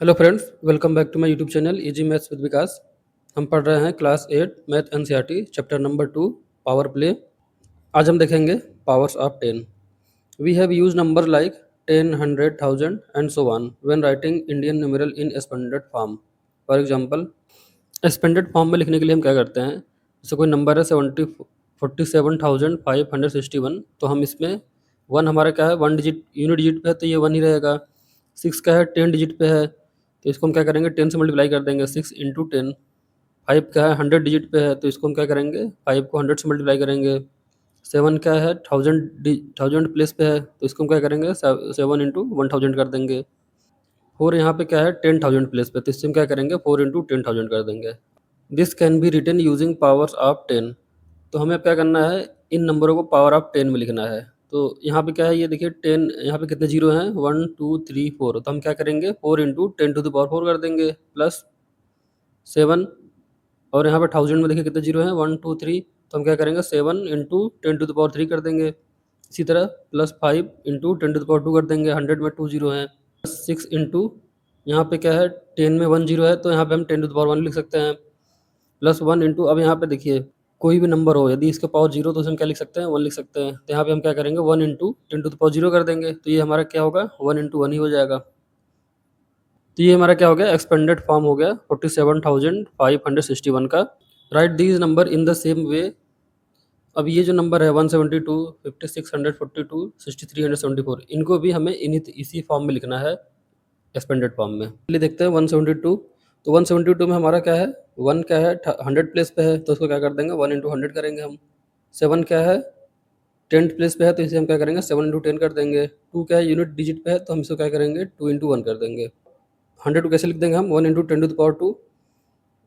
Hello friends, welcome back to my YouTube channel easy maths with Vikas. हम पढ़ रहे हैं class 8 math NCERT chapter number 2 power play. आज हम देखेंगे powers of 10। We have use number like 10, 100, 1000 and so on when writing Indian numeral in expanded form. For example, expanded form में लिखने के लिए हम क्या करते हैं, जैसे कोई नंबर है 47,561, तो हम इसमें वन हमारा क्या है, वन डिजिट यूनिट डिजिट पे है तो ये वन ही रहेगा। सिक्स का है 10 डिजिट पे है तो इसको हम क्या करेंगे, 10 से मल्टीप्लाई कर देंगे, 6 × 10। फाइव का है 100 डिजिट पे है तो इसको हम क्या करेंगे, 5 को 100 से मल्टीप्लाई करेंगे। सेवन का है 1000 प्लेस पे है तो इसको हम क्या करेंगे, 7 × 1000 कर देंगे। फोर यहाँ पे क्या है 10,000 प्लेस पे तो इससे हम क्या करेंगे, 4 × 10,000 कर देंगे। This can be written using powers of 10। तो हमें अब क्या करना है, इन नंबरों को पावर ऑफ 10 में लिखना है। तो यहाँ पे क्या है, ये देखिए 10, यहाँ पे कितने जीरो हैं, 1 2 3 4, तो हम क्या करेंगे 4 × 10⁴ कर देंगे प्लस 7। और यहाँ पे 1000 में देखिए कितने जीरो हैं, 1 2 3, तो हम क्या करेंगे 7 × 10⁻³ कर देंगे। इसी तरह प्लस 5 × 10⁻² कर देंगे, 100 में 2 जीरो हैं। प्लस 6 इंटू, यहाँ पे क्या है 10 में 1 जीरो है तो यहाँ पे हम 10⁻1 लिख सकते हैं। प्लस 1 इंटू, अब यहाँ पे देखिए कोई भी नंबर हो, यदि इसका पावर जीरो तो उसे हम क्या लिख सकते हैं, 1 लिख सकते हैं। तो यहाँ पे हम क्या करेंगे 1 × 10⁻0 कर देंगे तो ये हमारा क्या होगा, 1 × 1 ही हो जाएगा। तो ये हमारा क्या हो गया, एक्सपेंडेड फॉर्म हो गया 47,561 का। Right these number in the same way. अब ये जो नंबर है 172, 5642, 6374, इनको भी हमें इसी फॉर्म में लिखना है, एक्सपेंडेड फॉर्म में। चलिए देखते हैं 172। तो 172 में हमारा क्या है, वन क्या है 100 प्लेस पे है तो उसको क्या कर देंगे, 1 × 100 करेंगे हम। सेवन क्या है 10 प्लेस पे है तो इसे हम क्या करेंगे, 7 × 10 कर देंगे। टू क्या है यूनिट डिजिट पे है तो हम इसको क्या करेंगे, 2 × 1 कर देंगे। 100 को कैसे लिख देंगे हम, 1 × 10⁻²,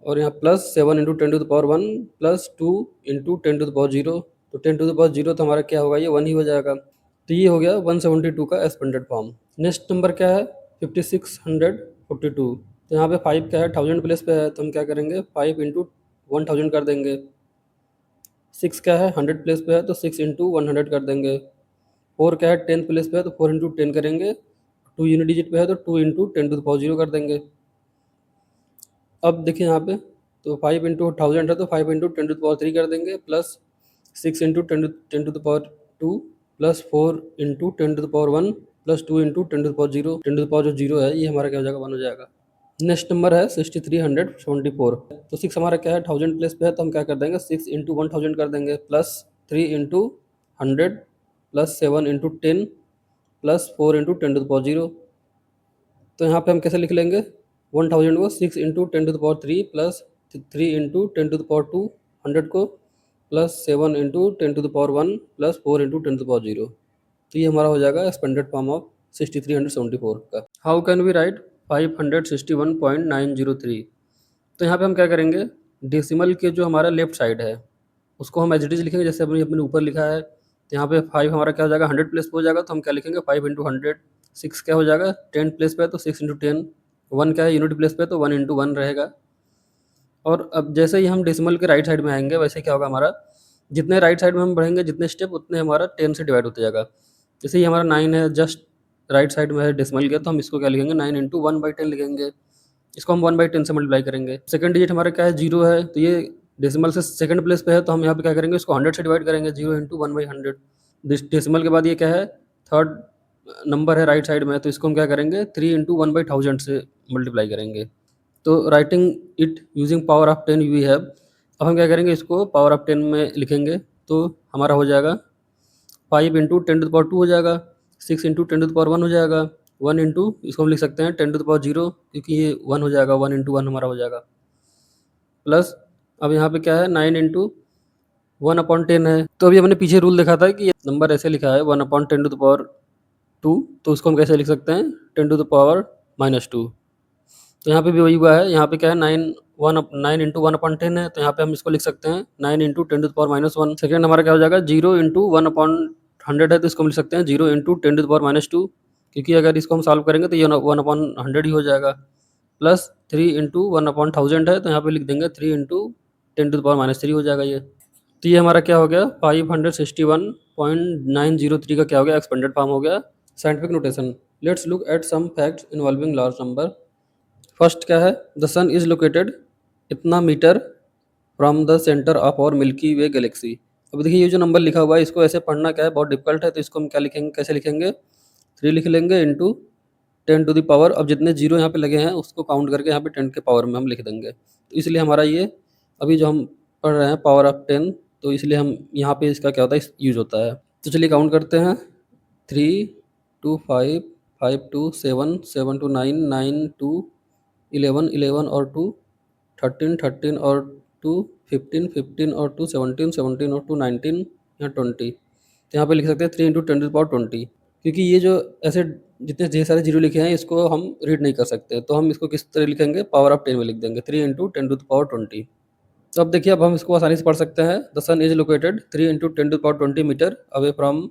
और यहाँ प्लस 7 × 10⁻1 प्लस 2 × 10⁻0। तो 10⁻0 तो हमारा क्या होगा, ये 1 ही हो जाएगा। तो ये हो गया 172 का एक्सपेंडेड फॉर्म। नेक्स्ट नंबर क्या है 5642। तो यहाँ पे 5 क्या है 1000 प्लेस पे है तो हम क्या करेंगे, 5 × 1000 कर देंगे। 6 क्या है 100 प्लेस पे है तो 6 × 100 कर देंगे। 4 क्या है 10 प्लेस पे है तो 4 × 10 करेंगे। 2 यूनिट डिजिट पे है तो 2 × 10⁻0 कर देंगे। अब देखिए यहाँ पे, तो 5 × 1000 है तो 5 × 10⁻³ कर देंगे, प्लस 6 × 10⁻² प्लस 4 × 10⁻1 प्लस 2 × 10⁻0। 10 जो जीरो है ये हमारा क्या हो जाएगा, 1 हो जाएगा। नेक्स्ट नंबर है 6374। तो 6 हमारा क्या है 1000 प्लेस पे है तो हम क्या कर देंगे, 6 × 1000 कर देंगे, प्लस 3 × 100 प्लस 7 × 10 प्लस 4 × 10⁻0। तो यहाँ पे हम कैसे लिख लेंगे, 1000 को 6 × 10⁻³ प्लस 3 × 10⁻², 100 को प्लस 7 × 10⁻1 प्लस 4 × 10⁻0। तो ये हमारा हो जाएगा एक्सपेंडेड फॉर्म ऑफ 6374 का। How can we write 561.903। तो यहाँ पे हम क्या करेंगे, डेसिमल के जो हमारा लेफ्ट साइड है उसको हम एज इट इज लिखेंगे जैसे अपने ऊपर लिखा है। तो यहाँ पे 5 हमारा क्या हो जाएगा, 100 प्लेस पे हो जाएगा तो हम क्या लिखेंगे 5 × 100। 6 क्या हो जाएगा 10 प्लेस पे है तो 6 × 10। 1 क्या है यूनिट प्लेस पे तो 1 × 1 रहेगा। और अब जैसे ही हम डेसिमल के राइट साइड में आएंगे वैसे क्या होगा, हमारा जितने राइट साइड में हम बढ़ेंगे जितने स्टेप उतने हमारा 10 से डिवाइड होते जाएगा। जैसे ही हमारा 9 है, जस्ट राइट साइड में है डेसिमल के, तो हम इसको क्या लिखेंगे 9 × 1/10 लिखेंगे। इसको हम 1/10 से मल्टीप्लाई करेंगे। सेकंड डिजिट हमारा क्या है, जीरो है, तो ये डेसिमल से सेकंड प्लेस पे है तो हम यहाँ पे क्या करेंगे, इसको 100 से डिवाइड करेंगे, 0 × 1/100। डेसिमल के बाद ये क्या है, थर्ड नंबर है राइट साइड में, तो इसको हम क्या करेंगे 3 × 1/1000 से मल्टीप्लाई करेंगे। तो writing it using power of 10 we have. अब हम क्या करेंगे, इसको पावर ऑफ 10 में लिखेंगे तो हमारा हो जाएगा 5 × 10⁻² हो जाएगा, 6 × 10⁻1 हो जाएगा, 1 इंटू इसको हम लिख सकते हैं 10⁻0 क्योंकि ये 1 हो जाएगा, 1 × 1 हमारा हो जाएगा। प्लस अब यहाँ पे क्या है 9 × 1/10 है। तो अभी हमने पीछे रूल देखा था कि ये नंबर ऐसे लिखा है 1/10⁻², तो उसको हम कैसे लिख सकते हैं 10⁻−2। तो यहाँ पे भी वही हुआ है, यहाँ पे क्या है 9 × 1/10 है तो यहाँ पे हम इसको लिख सकते हैं 9 × 10⁻−1। सेकेंड हमारा क्या हो जाएगा 0 × 1/100 है तो इसको हम लिख सकते हैं 0 × 10⁻2, क्योंकि अगर इसको हम सॉल्व करेंगे तो ये 1/100 ही हो जाएगा। प्लस 3 × 1/1000 है तो यहाँ पे लिख देंगे 3 × 10⁻³ हो जाएगा ये। तो ये हमारा क्या हो गया 561.903 का क्या हो गया, एक्सपेंडेड फॉर्म हो गया। Scientific notation, let's look at some facts involving large number. First क्या है, द सन इज लोकेटेड इतना metre from the centre of our Milky Way galaxy. अब देखिए ये जो नंबर लिखा हुआ है इसको ऐसे पढ़ना क्या है, बहुत डिफिकल्ट है, तो इसको हम क्या लिखेंगे, कैसे लिखेंगे, 3 लिख लेंगे इंटू 10 टू द पावर, अब जितने जीरो यहाँ पे लगे हैं उसको काउंट करके यहाँ पे 10 के पावर में हम लिख देंगे। तो इसलिए हमारा ये अभी जो हम पढ़ रहे हैं पावर ऑफ 10, तो इसलिए हम यहाँ पे इसका क्या होता है, यूज होता है। तो चलिए काउंट करते हैं, 3 टू 5, 5 टू 7, 7 टू 9, 9 टू 11, 11 और 2 13, 13 और 2 15, 15 और 2 17, 17 और 2 19 या 20। तो यहाँ पे लिख सकते हैं 3 इंटू 10 टू द पावर 20, क्योंकि ये जो ऐसे जितने ढेर सारे जीरो लिखे हैं इसको हम रीड नहीं कर सकते, तो हम इसको किस तरह लिखेंगे, पावर ऑफ 10 में लिख देंगे, 3 इंटू 10 टू द पावर 20। तो अब देखिए अब हम इसको आसानी से पढ़ सकते हैं, the sun is located 3 into 10 to the power 20 metre away from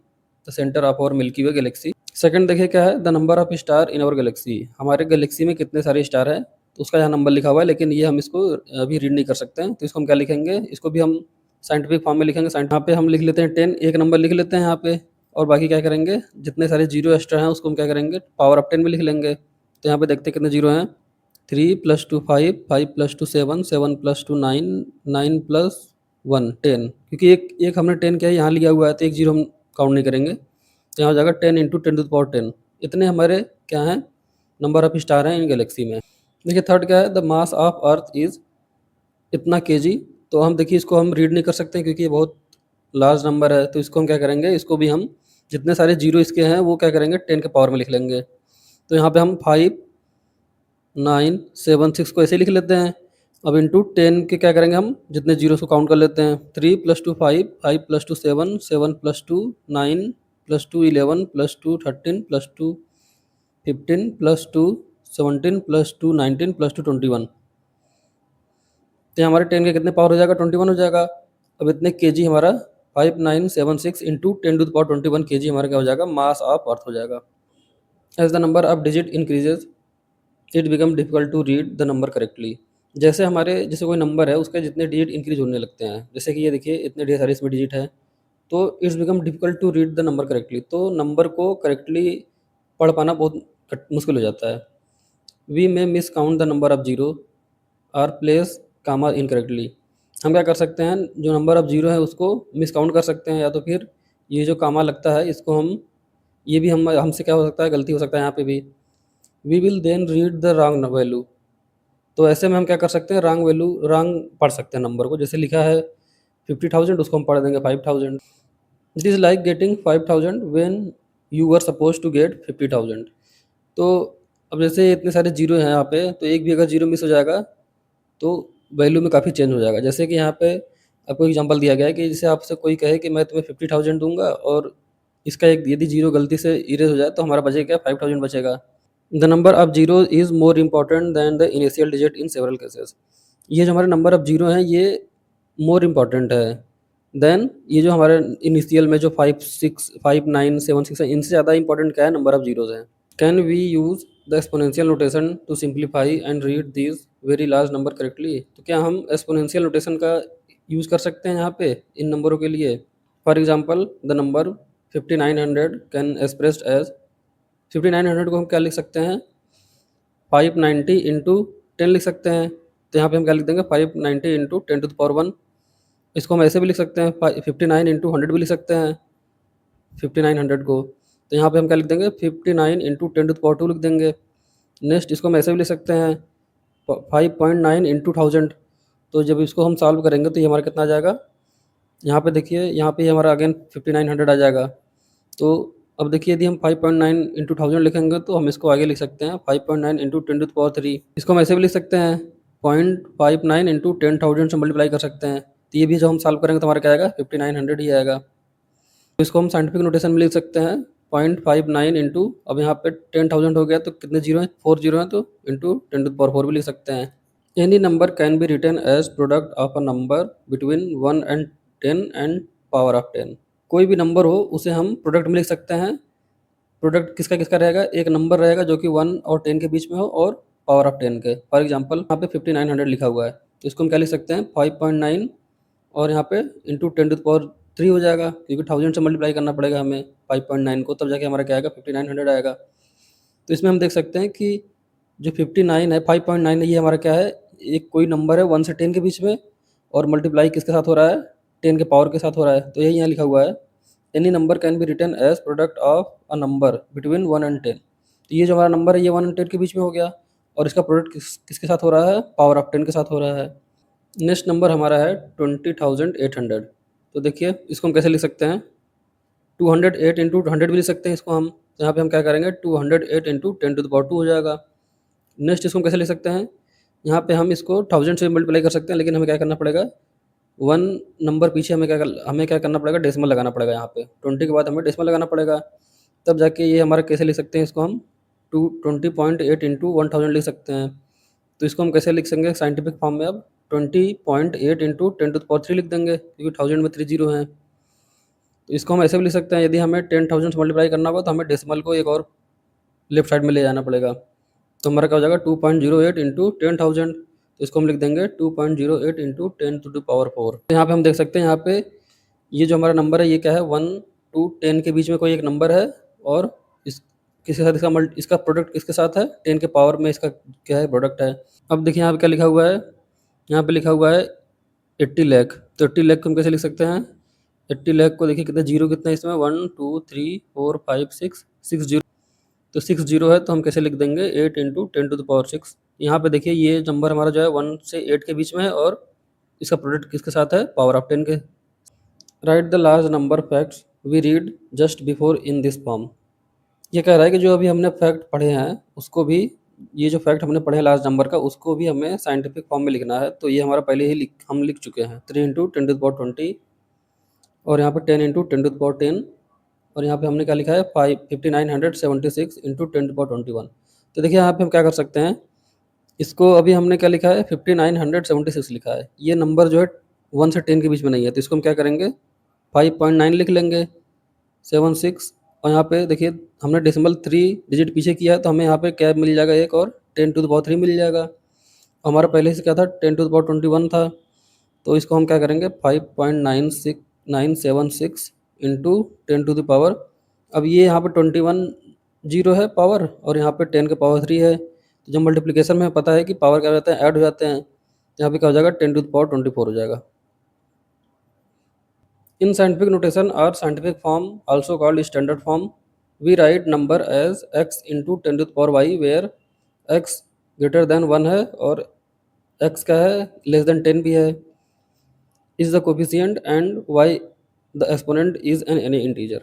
the centre of our Milky Way galaxy. Second देखिए क्या है, the number of star in our galaxy, हमारे गैलेक्सी में कितने सारे स्टार हैं, तो उसका यहाँ नंबर लिखा हुआ है, लेकिन ये हम इसको अभी रीड नहीं कर सकते हैं, तो इसको हम क्या लिखेंगे, इसको भी हम साइंटिफिक फॉर्म में लिखेंगे। यहाँ पे हम लिख लेते हैं 10, एक नंबर लिख लेते हैं यहाँ पे, और बाकी क्या करेंगे, जितने सारे जीरो एक्स्ट्रा हैं उसको हम क्या करेंगे, पावर ऑफ 10 में लिख लेंगे। तो यहाँ पे देखते हैं कितने जीरो हैं, 3 प्लस 2 5, 5 प्लस 2 7, 7 प्लस 2 9, 9 प्लस 1 10, क्योंकि एक एक हमने 10 क्या है यहाँ लिया हुआ है, तो एक जीरो हम काउंट नहीं करेंगे, तो यहाँ हो जाएगा 10 इंटू 10 टू द पावर 10। इतने हमारे क्या हैं, नंबर ऑफ स्टार हैं इन गैलेक्सी में। देखिए थर्ड क्या है, the mass of earth is इतना केजी, तो हम देखिए इसको हम रीड नहीं कर सकते क्योंकि ये बहुत लार्ज नंबर है, तो इसको हम क्या करेंगे, इसको भी हम जितने सारे जीरो इसके हैं वो क्या करेंगे 10 के पावर में लिख लेंगे। तो यहाँ पे हम 5 9 7 6 को ऐसे लिख लेते हैं। अब इंटू 10 के क्या करेंगे, हम जितने जीरो को काउंट कर लेते हैं, 3 plus 2 5, 5 plus 2 7, 7 plus 2 9, plus 2 11, plus 2 13, plus 2 15, plus 2 17, plus 2 19, plus 2 21। तो ये हमारे 10 के कितने पावर हो जाएगा, 21 हो जाएगा। अब इतने केजी हमारा 5976 into 10 to the power 21 KG हमारा क्या हो जाएगा, मास ऑफ अर्थ हो जाएगा। As the number of digit increases it become difficult to read the number correctly. जैसे हमारे जैसे कोई नंबर है उसके जितने डिजिट इंक्रीज होने लगते हैं, जैसे कि ये देखिए इतने ढेर सारे इसमें डिजिट है, तो it's become difficult to read the number correctly, तो नंबर को करेक्टली पढ़ पाना बहुत मुश्किल हो जाता है। We may miscount the number of zero or place comma incorrectly, हम क्या कर सकते हैं, जो नंबर ऑफ जीरो है उसको मिस काउंट कर सकते हैं, या तो फिर ये जो कामा लगता है इसको हम, ये भी हम हमसे क्या हो सकता है, गलती हो सकता है यहाँ पे भी। We will then read the wrong value, तो ऐसे में हम क्या कर सकते हैं, रॉन्ग वैल्यू रॉन्ग पढ़ सकते हैं नंबर को, जैसे लिखा है 50,000 उसको हम पढ़ देंगे 5,000। It is like getting 5,000 when you were suppose to get 50,000। तो अब जैसे इतने सारे जीरो हैं यहाँ पे, तो एक भी अगर जीरो मिस हो जाएगा तो वैल्यू में काफ़ी चेंज हो जाएगा। जैसे कि यहाँ पे आपको एग्जांपल दिया गया है कि जैसे आपसे कोई कहे कि मैं तुम्हें 50,000 दूंगा, और इसका एक यदि जीरो गलती से इरेज हो जाए तो हमारा बचेगा क्या, 5,000 बचेगा। The number of zero is more important than the initial digit in several cases, ये जो हमारे नंबर ऑफ जीरो हैं ये मोर इम्पॉर्टेंट है देन ये जो हमारे इनिशियल में जो 5 6 5 9 7 6 है, इनसे ज़्यादा इंपॉर्टेंट क्या है, नंबर ऑफ जीरोज हैं। Can we use the exponential notation to simplify and read this very large number correctly, तो क्या हम एक्सपोनेंशियल नोटेशन का यूज़ कर सकते हैं यहाँ पे इन नंबरों के लिए। For example the number 5900 can expressed as, 5900 को हम क्या लिख सकते हैं, 590 इंटू 10 लिख सकते हैं, तो यहाँ पे हम क्या लिख देंगे, 590 इंटू 10 टू द पावर 1। इसको हम ऐसे भी लिख सकते हैं, 59 इंटू 100 भी लिख सकते हैं 5900 को, तो यहाँ पे हम क्या लिख देंगे, 59 इंटू 10 टू द पावर 2 लिख देंगे। नेक्स्ट इसको हम ऐसे भी लिख सकते हैं 5.9 इंटू 1000, तो जब इसको हम सॉल्व करेंगे तो ये हमारा कितना आ जाएगा, यहाँ पे देखिए यहाँ पे हमारा अगेन 5900 आ जाएगा। तो अब देखिए यदि हम 5.9 इंटू 1000 लिखेंगे तो हम इसको आगे लिख सकते हैं 5.9 इंटू 10 टू द पावर 3, इसको हम ऐसे भी लिख सकते हैं 0.59 इंटू 10,000 से मल्टीप्लाई कर सकते हैं, तो ये भी जो हम सॉल्व करेंगे तो हमारा क्या आएगा, 5900 ही आएगा। तो इसको हम साइंटिफिक नोटेशन में लिख सकते हैं 0.59 इंटू, अब यहाँ पे 10,000 हो गया तो कितने जीरो हैं, 4 जीरो हैं, तो इंटू 10 टू द पावर 4 भी लिख सकते हैं। Any number can be written as product of a number between 1 and 10 and power of 10, कोई भी नंबर हो उसे हम प्रोडक्ट में लिख सकते हैं। प्रोडक्ट किसका किसका रहेगा, एक नंबर रहेगा जो कि 1 और 10 के बीच में हो और पावर ऑफ 10 के। फॉर एग्जांपल यहाँ पे 5900 लिखा हुआ है, तो इसको हम क्या लिख सकते हैं 5.9 और यहाँ पे इंटू 10 टू द पावर 3 हो जाएगा, क्योंकि 1000 से मल्टीप्लाई करना पड़ेगा हमें 5.9 को, तब जाके हमारा क्या आएगा 5900 आएगा। तो इसमें हम देख सकते हैं कि जो 59 है 5.9 है, ये हमारा क्या है, एक कोई नंबर है 1 से 10 के बीच में, और मल्टीप्लाई किसके साथ हो रहा है, 10 के पावर के साथ हो रहा है। तो यही यहाँ लिखा हुआ है, any number can be written as product of a number between 1 and 10। तो ये जो हमारा नंबर है ये 1 एंड 10 के बीच में हो गया, और इसका प्रोडक्ट किसके साथ हो रहा है, पावर ऑफ 10 के साथ हो रहा है। नेक्स्ट नंबर हमारा है 20,800। तो देखिए इसको हम कैसे लिख सकते हैं, 208 इंटू 100 भी लिख सकते हैं इसको हम। तो यहाँ पे हम क्या करेंगे, 208 इंटू 10 to the power 2 हो जाएगा। नेक्स्ट इसको हम कैसे लिख सकते हैं, यहाँ पे हम इसको 1000 से मल्टीप्लाई कर सकते हैं, लेकिन हमें क्या करना पड़ेगा, वन नंबर पीछे हमें क्या करना पड़ेगा, डेसिमल लगाना पड़ेगा। यहाँ पे 20 के बाद हमें डेसिमल लगाना पड़ेगा, तब जाके ये हमारा कैसे लिख सकते हैं इसको हम, 20.8 इंटू 1000 लिख सकते हैं। तो इसको हम कैसे लिख सकेंगे साइंटिफिक फॉर्म में, अब 20.8 इंटू 10 to the power 3 लिख देंगे, क्योंकि 1000 में 3 जीरो हैं। तो इसको हम ऐसे भी लिख सकते हैं, यदि हमें 10,000 से मल्टीप्लाई करना होगा तो हमें डेसिमल को एक और लेफ्ट साइड में ले जाना पड़ेगा। तो हमारा क्या हो जाएगा, 2.08 इंटू 10,000। तो इसको हम लिख देंगे 2.08 इंटू 10 to the power 4। तो यहाँ पे हम देख सकते हैं, यहाँ पे ये जो हमारा नंबर है ये क्या है, 1 to 10 के बीच में कोई एक नंबर है, और इस किसके साथ इसका प्रोडक्ट किसके साथ है, 10 के पावर में इसका क्या है, प्रोडक्ट है। अब देखिए यहाँ पे क्या लिखा हुआ है, यहाँ पे लिखा हुआ है 80 लाख। तो 80 लाख को हम कैसे लिख सकते हैं, 80 लाख को देखिए कितने जीरो, कितने इसमें 1 2 3 4 5 6 जीरो। तो 6 जीरो है, तो हम कैसे लिख देंगे, 8 इंटू 10 to the power 6। यहाँ पे देखिए ये नंबर हमारा जो है 1 से 8 के बीच में है, और इसका प्रोडक्ट किसके साथ है, पावर ऑफ 10 के। Write the large number facts we read just before in this form. ये कह रहा है कि जो अभी हमने फैक्ट पढ़े हैं उसको भी, ये जो फैक्ट हमने पढ़े हैं लार्ज नंबर का, उसको भी हमें साइंटिफिक फॉर्म में लिखना है। तो ये हमारा पहले ही हम लिख चुके हैं, 3 इंटू 10 to the power 20, और यहाँ पे 10 इंटू 10 to the power 10, और यहाँ पे हमने क्या लिखा है, 5976 इंटू 10 to the power 21। तो देखिए यहाँ पे हम क्या कर सकते हैं, इसको अभी हमने क्या लिखा है, 5976 लिखा है, ये नंबर जो है 1 से 10 के बीच में नहीं है, तो इसको हम क्या करेंगे, 5.9 लिख लेंगे, 76। और यहाँ पे देखिए हमने डेसिमल 3 डिजिट पीछे किया है, तो हमें यहाँ पे क्या मिल जाएगा, एक और 10 to the power 3 मिल जाएगा। हमारा पहले से क्या था, 10 to the power 21 था। तो इसको हम क्या करेंगे, 5.976 इंटू 10 to the power। अब ये यहाँ पे 21 जीरो है पावर, और यहाँ पे 10 के पावर 3 है। तो जब मल्टीप्लिकेशन में पता है कि पावर क्या हो जाते हैं, ऐड हो जाते हैं। यहाँ पे क्या हो जाएगा, 10 to the power 24 हो जाएगा। In scientific notation or scientific form, also called standard form, we write number as x into 10 to the power y, where x greater than 1 है और x क्या है, less than 10 भी है, is the coefficient, and y the exponent is an any integer।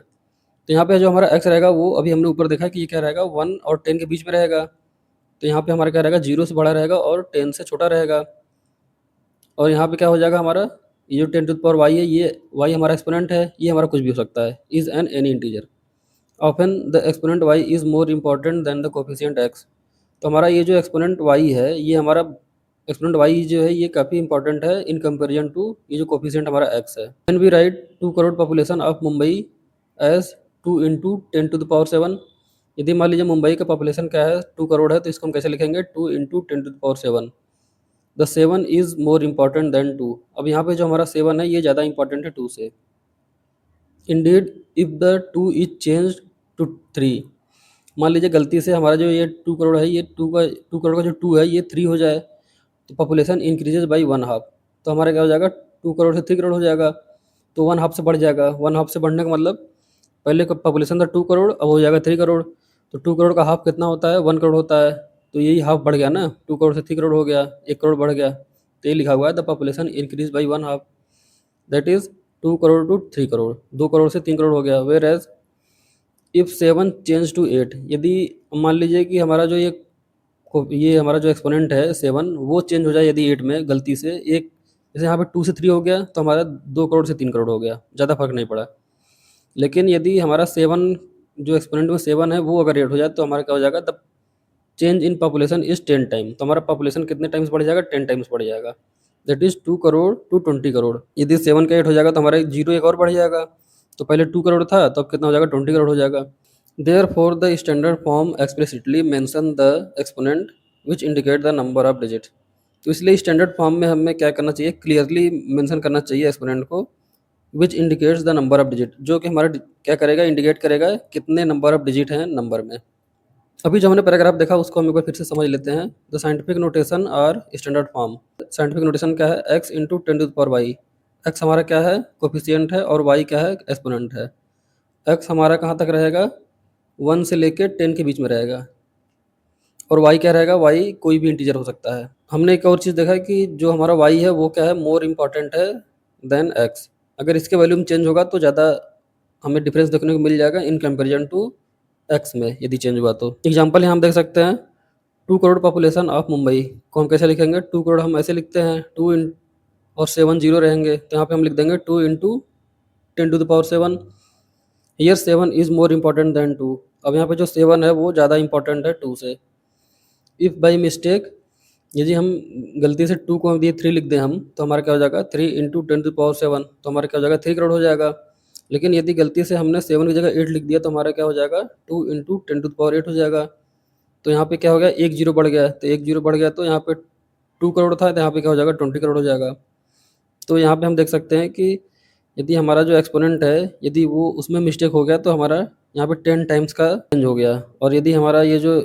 तो यहाँ पे जो हमारा x रहेगा वो अभी हमने ऊपर देखा कि ये क्या रहेगा, 1 और 10 के बीच में रहेगा। तो यहाँ पे हमारा क्या रहेगा, 0 से बड़ा रहेगा और 10 से छोटा रहेगा। और यहाँ पे क्या हो जाएगा हमारा, ये जो 10 to the power y है, ये y हमारा एक्सपोनेंट है, ये हमारा कुछ भी हो सकता है, is an any integer. Often the exponent y is more important than the coefficient x। तो हमारा ये जो एक्सपोनेंट y है, ये हमारा एक्सपोनेंट y जो है ये काफ़ी इंपॉर्टेंट है इन कंपेरिजन टू ये जो कोफिशिएंट हमारा x है। When we write 2 crore population of Mumbai as 2 into 10 to the power 7। यदि मान लीजिए मुंबई का पॉपुलेशन क्या है, 2 करोड़ है, तो इसको हम कैसे लिखेंगे, 2 into 10 to the power 7। The 7 is more important than 2। अब यहाँ पे जो हमारा 7 है ये ज़्यादा इंपॉर्टेंट है 2 से। Indeed if the 2 is change to 3। मान लीजिए गलती से हमारा जो ये 2 करोड़ है, ये 2 करोड़ का जो 2 है ये 3 हो जाए, तो पॉपुलेशन इंक्रीजेज बाई 1/2। तो हमारा क्या हो जाएगा, 2 करोड़ से 3 करोड़ हो जाएगा, तो 1/2 से बढ़ जाएगा। 1/2 से बढ़ने का मतलब, पहले का पॉपुलेशन था 2 करोड़, अब हो जाएगा 3 करोड़। तो 2 करोड़ का हाफ कितना होता है, 1 करोड़ होता है। तो यही हाफ बढ़ गया ना, 2 करोड़ से 3 करोड़ हो गया, 1 करोड़ बढ़ गया। तो ये लिखा हुआ है the population increase by 1/2, that is 2 crore to 3 crore, 2 crore से 3 करोड़ हो गया। Whereas if 7 change to 8, यदि मान लीजिए कि हमारा जो ये हमारा जो एक्सपोनेंट है 7, वो चेंज हो जाए यदि 8 में गलती से एक, जैसे यहाँ पे 2 से 3 हो गया, तो हमारा 2 करोड़ से 3 करोड़ हो गया, ज़्यादा फर्क नहीं पड़ा। लेकिन यदि हमारा 7 जो एक्सपोनेंट में 7 है वो अगर 8 हो जाए, तो हमारा क्या हो जाएगा, the change in population is 10 time. तो हमारा पॉपुलेशन कितने टाइम्स बढ़ जाएगा, 10 टाइम्स बढ़ जाएगा, that is 2 crore to 20 crore. यदि 7 का 8 हो जाएगा तो हमारा जीरो एक और बढ़ जाएगा, तो पहले 2 करोड़ था, तो अब कितना हो जाएगा, 20 करोड़ हो जाएगा। Therefore the standard form explicitly mention the exponent which indicate the number of digit. तो इसलिए स्टैंडर्ड फॉर्म में हमें क्या करना चाहिए, क्लियरली मेंशन करना चाहिए एक्सपोनेंट को, which indicates the number of digit, जो कि हमारा क्या करेगा, इंडिकेट करेगा कितने नंबर ऑफ डिजिट हैं नंबर में। अभी जो हमने पैराग्राफ देखा उसको हम एक बार फिर से समझ लेते हैं। The scientific notation or standard form. Scientific notation क्या है? X into ten to the power y. X हमारा क्या है? कोफिशियंट है, और वाई क्या है? एक्सपोनेंट है। एक्स हमारा कहाँ तक रहेगा? 1 से लेके 10 के बीच में रहेगा, और वाई क्या रहेगा? वाई कोई भी इंटीजर हो सकता है। हमने एक और चीज़ देखा कि जो हमारा वाई है वो क्या है? मोर इम्पॉर्टेंट है देन एक्स। अगर इसके वैल्यूम चेंज होगा तो ज़्यादा हमें डिफरेंस देखने को मिल जाएगा इन कंपेरिजन टू एक्स में, यदि चेंज हुआ तो। एग्जाम्पल यहाँ हम देख सकते हैं, 2 करोड़ पॉपुलेशन ऑफ मुंबई को हम कैसे लिखेंगे? 2 करोड़ हम ऐसे लिखते हैं, टू इन और 7 जीरो रहेंगे, तो यहाँ पे हम लिख देंगे 2 into 10 to the power 7। Here 7 is more important than 2। अब यहाँ पे जो 7 है वो ज़्यादा इंपॉर्टेंट है 2 से। इफ़ बाई मिस्टेक यदि हम गलती से 2 को हम दिए 3 लिख दें हम, तो हमारा क्या हो जाएगा? 3 इंटू 10 to the power 7, तो हमारा क्या हो जाएगा? 3 करोड़ हो जाएगा। लेकिन यदि गलती से हमने 7 की जगह 8 लिख दिया तो हमारा क्या हो जाएगा? 2 इंटू 10 to the power 8 हो जाएगा। तो यहाँ पे क्या हो गया? एक जीरो बढ़ गया, तो एक जीरो बढ़ गया तो यहाँ पे 2 करोड़ था, तो यहाँ पे क्या हो जाएगा? 20 करोड़ हो जाएगा। तो यहाँ पे हम देख सकते हैं कि यदि हमारा जो एक्सपोनेंट है यदि वो उसमें मिस्टेक हो गया तो हमारा यहाँ पे 10 टाइम्स का चेंज हो गया, और यदि हमारा ये जो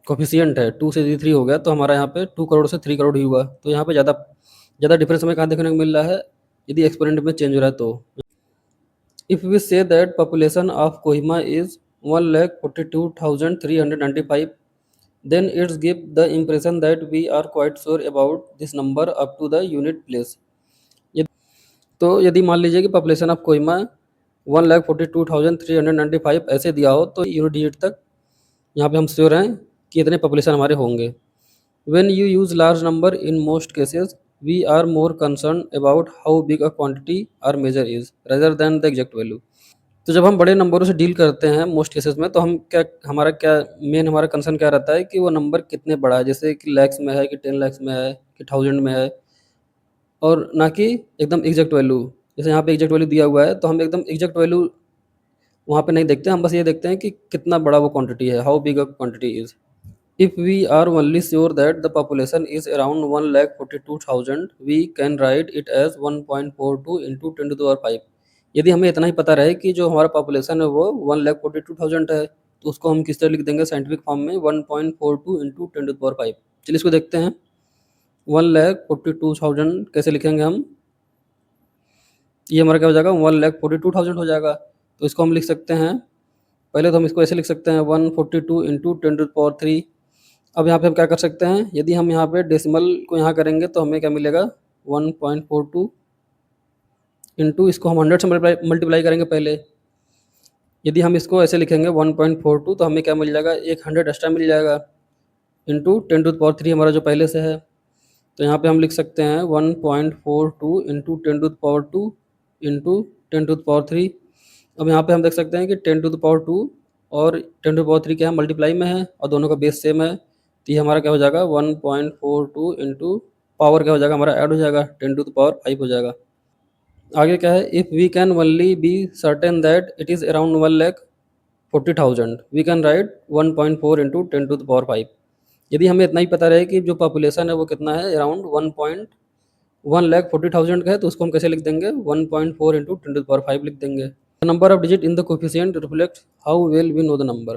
कोफिशिएंट है 2 से यदि 3 हो गया तो हमारा यहाँ पे 2 करोड़ से 3 करोड़ ही हुआ। तो यहाँ पे ज़्यादा ज़्यादा डिफरेंस हमें कहाँ देखने को मिल रहा है? यदि एक्सपोनेंट में चेंज हो रहा है तो। If we say that population of Kohima is 1,42,395, then it's give the impression that we are quite sure about this number up to the unit place। तो यदि मान लीजिए कि पॉपुलेशन ऑफ कोहिमा 1,42,395 ऐसे दिया हो तो यूनिट डिजिट तक यहाँ पे हम श्योर हैं कि इतने पॉपुलेशन हमारे होंगे। When you use large number in most cases, we are more concerned about how big a quantity our measure is rather than the exact value। तो जब हम बड़े नंबरों से डील करते हैं मोस्ट केसेस में, तो हम क्या हमारा क्या मेन हमारा कंसर्न क्या रहता है कि वो नंबर कितने बड़ा है, जैसे कि लैक्स में है कि 10 लैक्स में है कि 1000 में है, और ना कि एकदम एग्जैक्ट वैल्यू। जैसे यहाँ पे एग्जैक्ट वैल्यू दिया हुआ है तो हम एकदम एग्जैक्ट वैल्यू वहाँ पे नहीं देखते, हम बस ये देखते हैं कि कितना बड़ा वो क्वांटिटी है, how big a quantity is. If we are only sure that the population is around 1,42,000, we can write it as 1.42 into 10 to the power 5। यदि हमें इतना ही पता रहे कि जो हमारा पॉपुलेशन है वो 1,42,000 है, तो उसको हम किस तरह लिख देंगे साइंटिफिक फॉर्म में? 1.42 इंटू 10 to the power 5। चलिए इसको देखते हैं। 1,42,000 कैसे लिखेंगे हम? ये हमारा क्या हो जाएगा? 1,42,000 हो जाएगा। तो इसको हम लिख सकते हैं, पहले तो हम इसको ऐसे लिख सकते हैं 142 इंटू 10 to the power 3। अब यहाँ पे हम क्या कर सकते हैं? यदि हम यहाँ पे डेसिमल को यहाँ करेंगे तो हमें क्या मिलेगा? 1.42 इंटू इसको हम 100 से मल्टीप्लाई करेंगे पहले। यदि हम इसको ऐसे लिखेंगे 1.42 तो हमें क्या मिल जाएगा? एक 100 एक्स्ट्रा मिल जाएगा इंटू 10 to the power 3 हमारा जो पहले से है। तो यहाँ पे हम लिख सकते हैं 1.42 into 10 to the power 2 into 10 to the power 3। अब यहाँ पे हम देख सकते हैं कि 10 to the power 2 और 10 to the power 3 क्या है? मल्टीप्लाई में है और दोनों का बेस सेम है, तो ये हमारा क्या हो जाएगा? 1.42 इंटू पावर क्या हो जाएगा? हमारा ऐड हो जाएगा 10 to the power 5 हो जाएगा। आगे क्या है? If we can only be certain that it is around 1,40,000, we can write 1.4 into 10 to the power 5। यदि हमें इतना ही पता रहे कि जो पॉपुलेशन है वो कितना है, अराउंड 1,40,000 का है, तो उसको हम कैसे लिख देंगे? 1.4 इंटू 10 to the power 5 लिख देंगे। Number of digit in the coefficient reflect how well we know the number.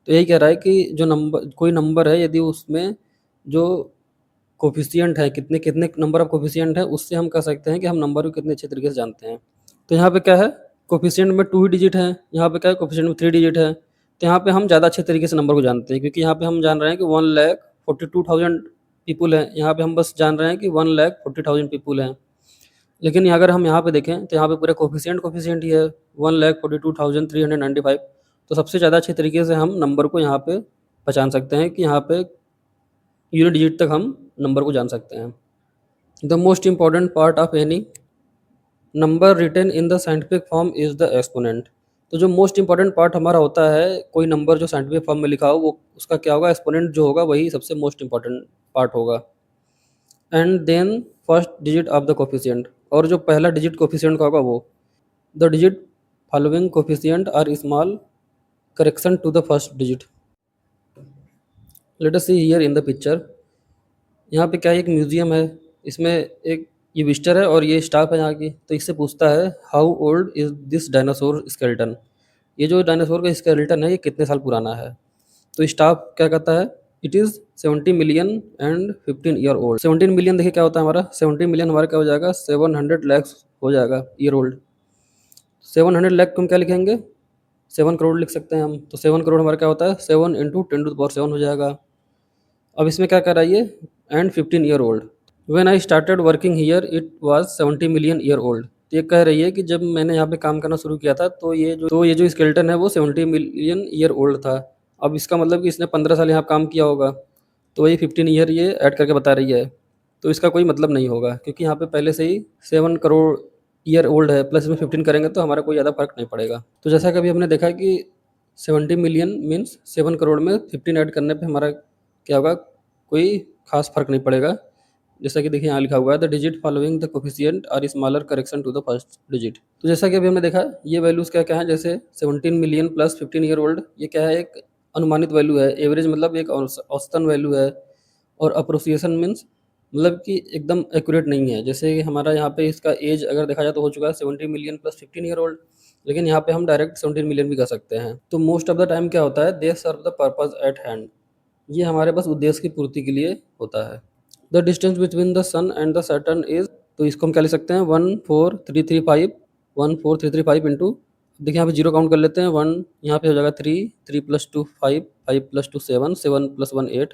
तो यही कह रहा है कि जो नंबर कोई नंबर है यदि उसमें जो कोफिशिएंट है, कितने कितने नंबर ऑफ कोफिशिएंट है, उससे हम कह सकते हैं कि हम नंबर को कितने अच्छे तरीके से जानते हैं। तो यहाँ पे क्या है? कोफिशिएंट में 2 ही डिजिट है, यहाँ पे क्या है? कोफिशिएंट में 3 डिजिट है। तो यहाँ पे हम ज़्यादा अच्छे तरीके से नंबर को जानते हैं, क्योंकि यहाँ पे हम जान रहे हैं कि 1,42,000 पीपल हैं, यहाँ पे हम बस जान रहे हैं कि 1,40,000 पीपल हैं। लेकिन अगर हम यहाँ पे देखें तो यहाँ पे पूरा कोफिशिएंट ही है 1,42,395। तो सबसे ज़्यादा अच्छे तरीके से हम नंबर को यहाँ पे पहचान सकते हैं कि यहाँ पे यूनिट डिजिट तक हम नंबर को जान सकते हैं। The most important part of any number written in the scientific form is the exponent. तो जो मोस्ट इंपॉर्टेंट पार्ट हमारा होता है कोई नंबर जो साइंटिफिक फॉर्म में लिखा हो, वो उसका क्या होगा? एक्सपोनेंट जो होगा वही सबसे मोस्ट इंपॉर्टेंट पार्ट होगा। And then first digit of the coefficient, और जो पहला डिजिट कोफिशिएंट का होगा वो। The digit following coefficient are small correction to the first digit. Let us see here in the picture. यहाँ पे क्या है? एक म्यूजियम है, इसमें एक ये विजिटर है और ये स्टाफ है यहाँ की। तो इससे पूछता है how old is this dinosaur skeleton. ये जो डायनासोर का स्केलेटन है ये कितने साल पुराना है? तो स्टाफ क्या कहता है, it is 70 million and 15 year old. 17 million देखिए क्या होता है हमारा, 70 मिलियन हमारा क्या हो जाएगा, 700 लैक्स हो जाएगा ईयर ओल्ड। 700 लाख को हम क्या लिखेंगे, 7 करोड़ लिख सकते हैं हम। तो 7 करोड़ हमारा क्या होता है, 7 इंटू 10 to the power 7 हो जाएगा। अब इसमें क्या कर रहा है ये, and 15 year old. When I started working here it was 70 million year old. ये कह रही है कि जब मैंने यहाँ पे काम करना शुरू किया था तो ये जो स्केलेटन है वो 70 मिलियन ईयर ओल्ड था। अब इसका मतलब कि इसने 15 साल यहाँ काम किया होगा, तो वही 15 ईयर ये ऐड करके बता रही है। तो इसका कोई मतलब नहीं होगा, क्योंकि यहाँ पे पहले से ही 7 करोड़ ईयर ओल्ड है, प्लस इसमें 15 करेंगे तो हमारा कोई ज़्यादा फर्क नहीं पड़ेगा। तो जैसा कि अभी हमने देखा कि 70 मिलियन मीन्स 7 करोड़ में 15 ऐड करने पे हमारा क्या होगा, कोई खास फर्क नहीं पड़ेगा। जैसा कि देखिए यहाँ लिखा हुआ है, the digit following the coefficient are smaller correction to the first digit. तो जैसा कि अभी हमने देखा ये वैल्यूज़ क्या क्या है, जैसे 17 मिलियन प्लस 15 ईयर ओल्ड, ये क्या है, एक अनुमानित वैल्यू है। एवरेज मतलब एक औसतन वैल्यू है। और अप्रोसिएशन मीन्स मतलब कि एकदम एक्यूरेट नहीं है। जैसे कि हमारा यहाँ पे इसका एज अगर देखा जाए तो हो चुका है 70 मिलियन प्लस 15 ईयर ओल्ड, लेकिन यहाँ पे हम डायरेक्ट 17 मिलियन भी कर सकते हैं। तो मोस्ट ऑफ द टाइम क्या होता है, they serve the purpose at hand, ये हमारे पास उद्देश्य की पूर्ति के लिए होता है। The distance between the sun and the Saturn is, तो इसको हम क्या लिख सकते हैं, 14335 इंटू, देखिए यहाँ पे जीरो काउंट कर लेते हैं, 1 यहाँ पे हो जाएगा 3, 3 + 2 5, 5 + 2 7, 7 + 1 8।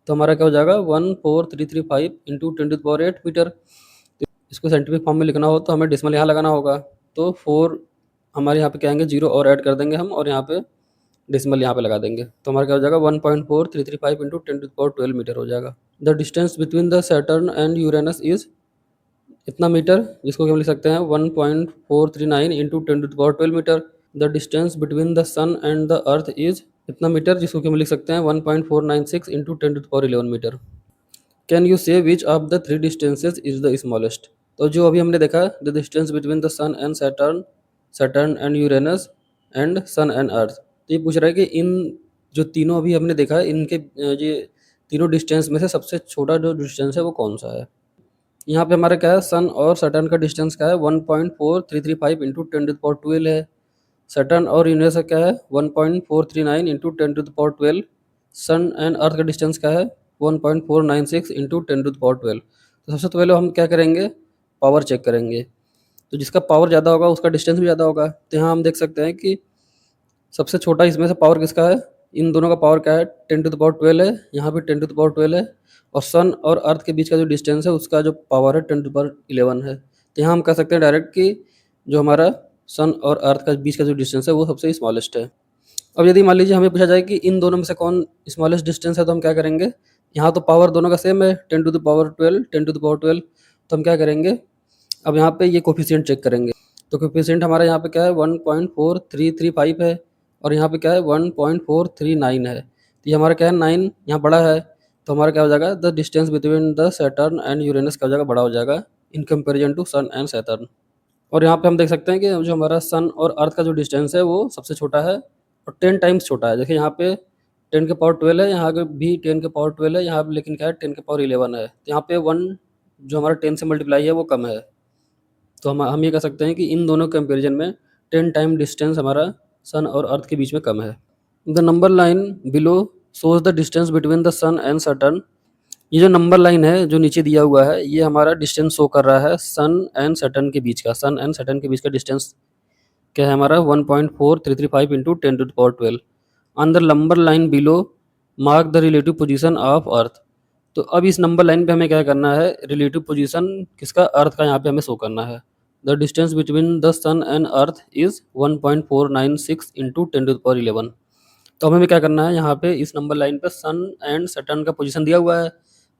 तो हमारा क्या हो जाएगा, 14335 इंटू 10⁸ मीटर। इसको साइंटिफिक फॉर्म में लिखना हो तो हमें डेसिमल यहाँ लगाना होगा। तो 4 हमारे यहाँ पे क्या आएंगे, जीरो और ऐड कर देंगे हम, और यहाँ पे डेसिमल यहाँ पे लगा देंगे। तो हमारा क्या हो जाएगा, 1.4335 इंटू 10⁻12 मीटर हो जाएगा। The distance between the Saturn and Uranus is इतना मीटर, जिसको कि हम लिख सकते हैं 1.439 into 10⁻12 metre. The distance between the sun and the earth is इतना मीटर, जिसको कि हम लिख सकते हैं 1.496 into 10⁻11 metre. Can you say which of the three distances is the smallest. तो जो अभी हमने देखा, the distance between the sun and Saturn, Saturn and Uranus and sun and earth. तो ये पूछ रहा है कि इन जो तीनों अभी हमने देखा है, इनके ये तीनों डिस्टेंस में से सबसे छोटा जो डिस्टेंस है वो कौन सा है। यहाँ पे हमारा क्या है, सन और सैटर्न का डिस्टेंस क्या है, 1.4335 इंटू 10⁻12 है। सैटर्न और यूरेनस का क्या है, 1.439 इंटू 10⁻12। सन एंड अर्थ का डिस्टेंस क्या है, 1.496 इंटू 10⁻12। तो सबसे तो पहले हम क्या करेंगे, पावर चेक करेंगे। तो जिसका पावर ज़्यादा होगा उसका डिस्टेंस भी ज़्यादा होगा। तो यहाँ हम देख सकते हैं कि सबसे छोटा इसमें से पावर किसका है, इन दोनों का पावर क्या है, 10⁻12 है, यहाँ भी 10⁻12 है। और सन और अर्थ के बीच का जो डिस्टेंस है उसका जो पावर है 10⁻11 है। तो यहाँ हम कह सकते हैं डायरेक्ट कि जो हमारा सन और अर्थ का बीच का जो डिस्टेंस है वो सबसे स्मॉलेस्ट है। अब यदि मान लीजिए हमें पूछा जाए कि इन दोनों में से कौन स्मॉलेस्ट डिस्टेंस है, तो हम क्या करेंगे, यहाँ तो पावर दोनों का सेम है, 10⁻12 10⁻12। तो हम क्या करेंगे, अब यहाँ पे ये कोफिशिएंट चेक करेंगे। तो कोफिशिएंट हमारा यहाँ पे क्या है, 1.4335 है, और यहाँ पे क्या है 1.439 है। तो ये हमारा क्या है, 9 यहाँ बड़ा है। तो हमारा क्या हो जाएगा, the distance between the Saturn and Uranus का हो जाएगा, बड़ा हो जाएगा in comparison to sun and Saturn. और यहाँ पे हम देख सकते हैं कि जो हमारा सन और अर्थ का जो डिस्टेंस है वो सबसे छोटा है और 10 टाइम्स छोटा है। देखिए यहाँ पे 10⁻12 है, यहाँ पे भी 10⁻12 है, यहाँ पे लेकिन क्या है 10⁻11 है। तो यहाँ पे 1 जो हमारा 10 से मल्टीप्लाई है वो कम है। तो हम ये कह सकते हैं कि इन दोनों कंपेरिजन में 10 टाइम डिस्टेंस हमारा सन और अर्थ के बीच में कम है। The number line below shows the distance between the sun and Saturn. ये जो नंबर लाइन है जो नीचे दिया हुआ है, ये हमारा डिस्टेंस शो कर रहा है सन एंड सैटर्न के बीच का। सन एंड सैटर्न के बीच का डिस्टेंस क्या है हमारा, 1.4335 into 10⁻12। On the number line below mark the relative position of earth. तो अब इस नंबर लाइन पे हमें क्या करना है, रिलेटिव पोजीशन किसका, अर्थ का यहाँ पे हमें शो करना है। The distance between the sun and earth is 1.496 into 10⁻11। तो हमें क्या करना है, यहाँ पे इस नंबर लाइन पे सन एंड सैटर्न का पोजीशन दिया हुआ है,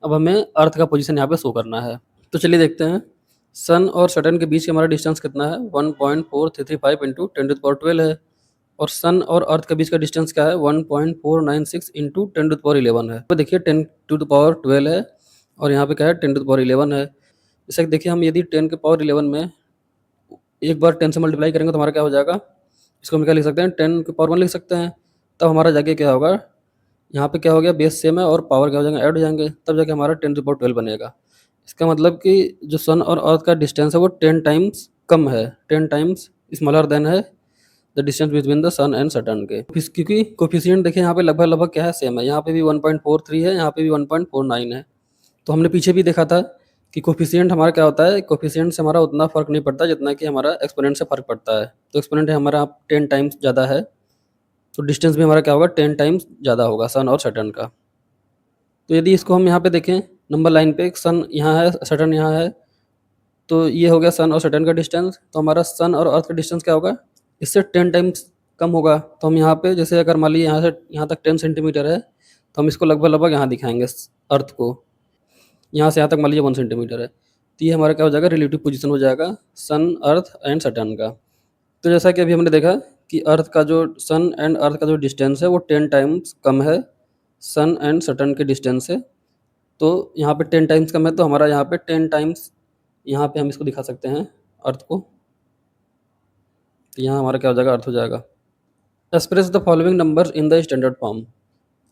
अब हमें अर्थ का पोजीशन यहाँ पे शो करना है। तो चलिए देखते हैं, सन और सैटर्न के बीच का हमारा डिस्टेंस कितना है, 1.4335 इंटू 10⁻12 है। और सन और अर्थ के बीच का डिस्टेंस क्या है, 1.496 इंटू 10⁻11 है। तो देखिए 10⁻12 है और यहाँ पे क्या है 10⁻11 है। जैसे कि देखिए हम यदि 10⁻11 में एक बार 10 से मल्टीप्लाई करेंगे तो हमारा क्या हो जाएगा, इसको हम क्या लिख सकते हैं, 10⁻1 लिख सकते हैं। तब हमारा जाके क्या होगा, यहाँ पे क्या हो गया, बेस सेम है और पावर क्या हो जाएंगे, ऐड हो जाएंगे, तब जाके हमारा 10⁻12 बनेगा। इसका मतलब कि जो सन और अर्थ का डिस्टेंस है वो 10 टाइम्स कम है, 10 टाइम्स स्मॉलर देन है the distance between the sun and Saturn के। क्योंकि कोफिशिएंट देखिए यहाँ पे लगभग लगभग क्या है, सेम है। यहाँ पे भी 1.43 है, यहाँ पे भी 1.49 है। तो हमने पीछे भी देखा था कि कोफिशिएंट हमारा क्या होता है, कोफिशिएंट से हमारा उतना फ़र्क नहीं पड़ता जितना कि हमारा एक्सपोनेंट से फ़र्क पड़ता है। तो एक्सपोनेंट हमारा 10 टाइम्स ज़्यादा है, तो डिस्टेंस भी हमारा क्या होगा, 10 टाइम्स ज़्यादा होगा सन और सैटर्न का। तो यदि इसको हम यहाँ पे देखें नंबर लाइन पे, सन यहाँ है, सैटर्न यहाँ है, तो ये हो गया सन और सैटर्न का डिस्टेंस। तो हमारा सन और अर्थ का डिस्टेंस क्या होगा, इससे 10 टाइम्स कम होगा। तो हम यहाँ पे जैसे अगर मान लीजिए यहाँ से यहाँ तक 10 सेंटीमीटर है, तो हम इसको लगभग लगभग यहाँ दिखाएंगे अर्थ को। यहाँ से यहाँ तक मान लीजिए 1 सेंटीमीटर है, तो ये हमारा क्या हो जाएगा, रिलेटिव पोजीशन हो जाएगा सन, अर्थ एंड सैटर्न का। तो जैसा कि अभी हमने देखा कि अर्थ का जो सन एंड अर्थ का जो डिस्टेंस है वो 10 टाइम्स कम है सन एंड सैटर्न के डिस्टेंस से। तो यहाँ पे 10 टाइम्स कम है, तो हमारा यहाँ पे 10 टाइम्स, यहाँ पे हम इसको दिखा सकते हैं अर्थ को। तो यहाँ हमारा क्या हो जाएगा, अर्थ हो जाएगा। Express the following numbers in the standard form.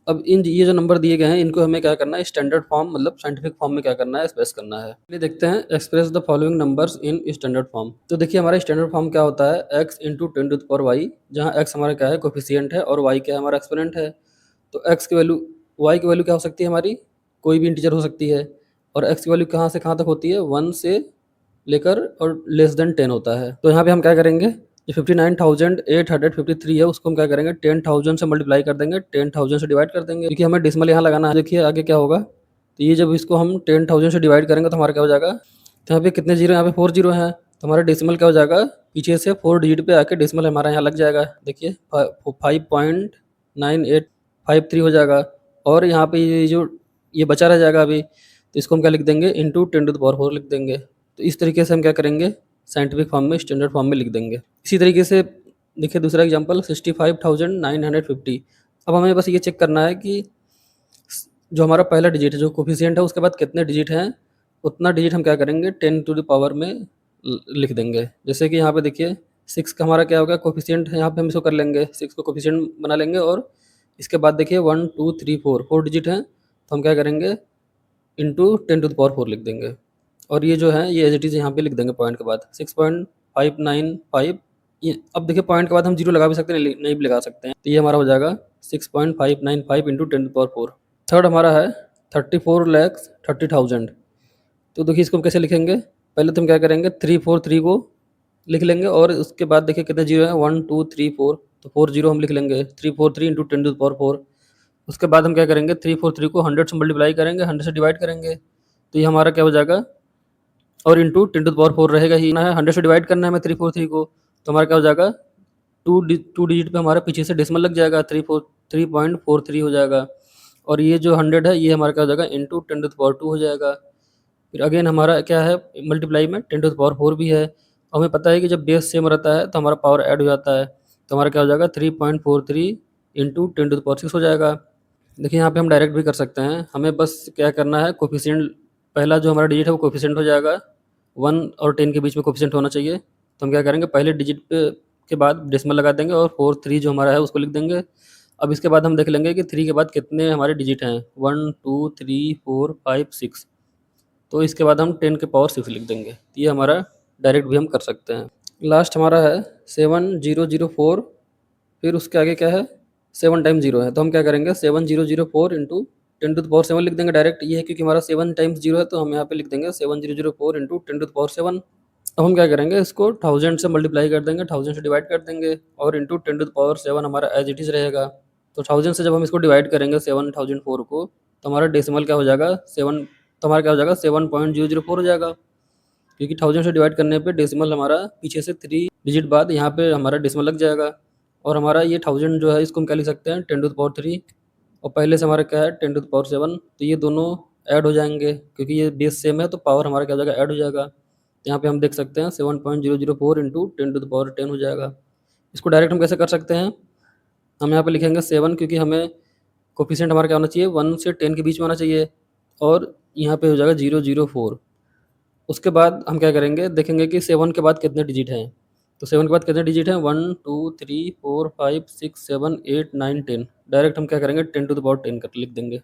अब इन ये जो नंबर दिए गए हैं इनको हमें क्या करना है, स्टैंडर्ड फॉर्म मतलब साइंटिफिक फॉर्म में क्या करना है, एक्सप्रेस करना है। चलिए देखते हैं, express the following numbers in standard form. तो देखिए हमारा स्टैंडर्ड फॉर्म क्या होता है, x इंटू 10⁻⁴, जहाँ x हमारा क्या है, कोफिशिएंट है, और y क्या है, हमारा एक्सपोनेंट है। तो x की वैल्यू, y की वैल्यू क्या हो सकती है हमारी, कोई भी इंटीजर हो सकती है। और x की वैल्यू कहाँ से कहाँ तक होती है, 1 से लेकर और लेस देन 10 होता है। तो यहाँ पे हम क्या करेंगे, जो 59,853 है उसको हम क्या करेंगे, 10,000 से मल्टीप्लाई कर देंगे, 10,000 से डिवाइड कर देंगे, क्योंकि हमें डेसिमल यहाँ लगाना है। देखिए आगे क्या होगा, तो ये जब इसको हम 10,000 से डिवाइड करेंगे तो हमारा क्या हो जाएगा, तो यहाँ पे कितने जीरो, यहाँ पे 4 जीरो हैं, तो हमारा डेसिमल क्या हो जाएगा, पीछे से 4 डिजिट पे आके डेसिमल हमारा यहाँ लग जाएगा। देखिए 5.9853 हो जाएगा। और यहाँ पे ये जो ये बचा रह जाएगा अभी, तो इसको हम क्या लिख देंगे, इंटू 10⁴ लिख देंगे। तो इस तरीके से हम क्या करेंगे, साइंटिफिक फॉर्म में, स्टैंडर्ड फॉर्म में लिख देंगे। इसी तरीके से देखिए दूसरा एग्जांपल 65,950। अब हमें बस ये चेक करना है कि जो हमारा पहला डिजिट है, जो कोफिशिएंट है, उसके बाद कितने डिजिट हैं, उतना डिजिट हम क्या करेंगे 10 टू द पावर में लिख देंगे। जैसे कि यहाँ पे देखिए 6 का हमारा क्या होगा, कोफिशिएंट है, यहाँ पे हम इसको कर लेंगे, 6 को कोफिशिएंट बना लेंगे। और इसके बाद देखिए 1 2 3 4 डिजिट हैं, तो हम क्या करेंगे, इंटू 10⁴ लिख देंगे। और ये जो है ये एज इट इज़ यहाँ पे लिख देंगे पॉइंट के बाद 6.595। ये अब देखिए पॉइंट के बाद हम जीरो लगा भी सकते हैं, नहीं भी लगा सकते हैं। तो ये हमारा हो जाएगा 6.595 इंटू 10⁴। थर्ड हमारा है 34,30,000। तो देखिए इसको हम कैसे लिखेंगे, पहले तो हम क्या करेंगे, 343 को लिख लेंगे, और उसके बाद देखिए कितने जीरो है, 1 2 3 4, तो 4 जीरो हम लिख लेंगे, 343 इंटू 10⁴। उसके बाद हम क्या करेंगे, 343 को 100 से मल्टीप्लाई करेंगे, 100 से डिवाइड करेंगे, तो ये हमारा क्या हो जाएगा, और इंटू 10⁴ रहेगा ही ना, है 100 से डिवाइड करना है हमें 343 को, तो हमारा क्या हो जाएगा, टू डिजिट पे हमारा पीछे से डेसिमल लग जाएगा, 3.43 हो जाएगा। और ये जो 100 है ये हमारा क्या हो जाएगा, इंटू 10⁴ हो जाएगा। फिर अगेन हमारा क्या है, मल्टीप्लाई में 10⁴ भी है। हमें पता है कि जब बेस सेम रहता है तो हमारा पावर ऐड हो जाता है, तो हमारा क्या हो जाएगा, 3.43 इंटू 10⁶ हो जाएगा। देखिए यहाँ पे हम डायरेक्ट भी कर सकते हैं, हमें बस क्या करना है, कोफिशिएंट पहला जो हमारा डिजिट है वो कोफिशिएंट हो जाएगा, 1 और 10 के बीच में कोफिशिएंट होना चाहिए। तो हम क्या करेंगे, पहले डिजिट पे के बाद डेसिमल लगा देंगे और 4 3 जो हमारा है उसको लिख देंगे। अब इसके बाद हम देख लेंगे कि 3 के बाद कितने हमारे डिजिट हैं, 1 2 3 4 5 6। तो इसके बाद हम 10 के पावर 6 लिख देंगे। ये हमारा डायरेक्ट भी हम कर सकते हैं। लास्ट हमारा है 7004, फिर उसके आगे क्या है, 7 टाइम्स जीरो है, तो हम क्या करेंगे, 7004 इंटू 10⁻⁷ लिख देंगे डायरेक्ट। ये है क्योंकि हमारा 7 टाइम्स जीरो है, तो हम यहाँ पे लिख देंगे 7004 इंटू 10⁻⁷। अब हम क्या करेंगे, इसको 1000 से मल्टीप्लाई कर देंगे, 1000 से डिवाइड कर देंगे, और इंटू 10⁻⁷ हमारा एज इट इज़ रहेगा। तो 1000 से जब हम इसको डिवाइड करेंगे 7004 को, तो हमारा डेसिमल क्या हो जाएगा, 7, तो हमारा क्या हो जाएगा, 7.004 हो जाएगा, क्योंकि 1000 से डिवाइड करने पे डेसिमल हमारा पीछे से 3 डिजिट बाद यहाँ पे हमारा डेसिमल लग जाएगा। और हमारा ये 1000 जो है इसको हम क्या लिख सकते हैं, 10⁻3, और पहले से हमारा क्या है 10⁻7, तो ये दोनों ऐड हो जाएंगे, क्योंकि ये बेस सेम है तो पावर हमारा क्या हो जाएगा, ऐड हो जाएगा। यहाँ पे हम देख सकते हैं 7.004 इंटू 10⁻10 हो जाएगा। इसको डायरेक्ट हम कैसे कर सकते हैं, हम यहाँ पे लिखेंगे 7, क्योंकि हमें कोफिशिएंट हमारा क्या होना चाहिए, 1 से 10 के बीच में होना चाहिए, और यहाँ पे हो जाएगा 004। उसके बाद हम क्या करेंगे, देखेंगे कि 7 के बाद कितने डिजिट हैं, तो 7 के बाद कितने डिजिट हैं, 1 2 3 4 5 6 7 8 9 10। डायरेक्ट हम क्या करेंगे, 10⁻10 कर लिख देंगे।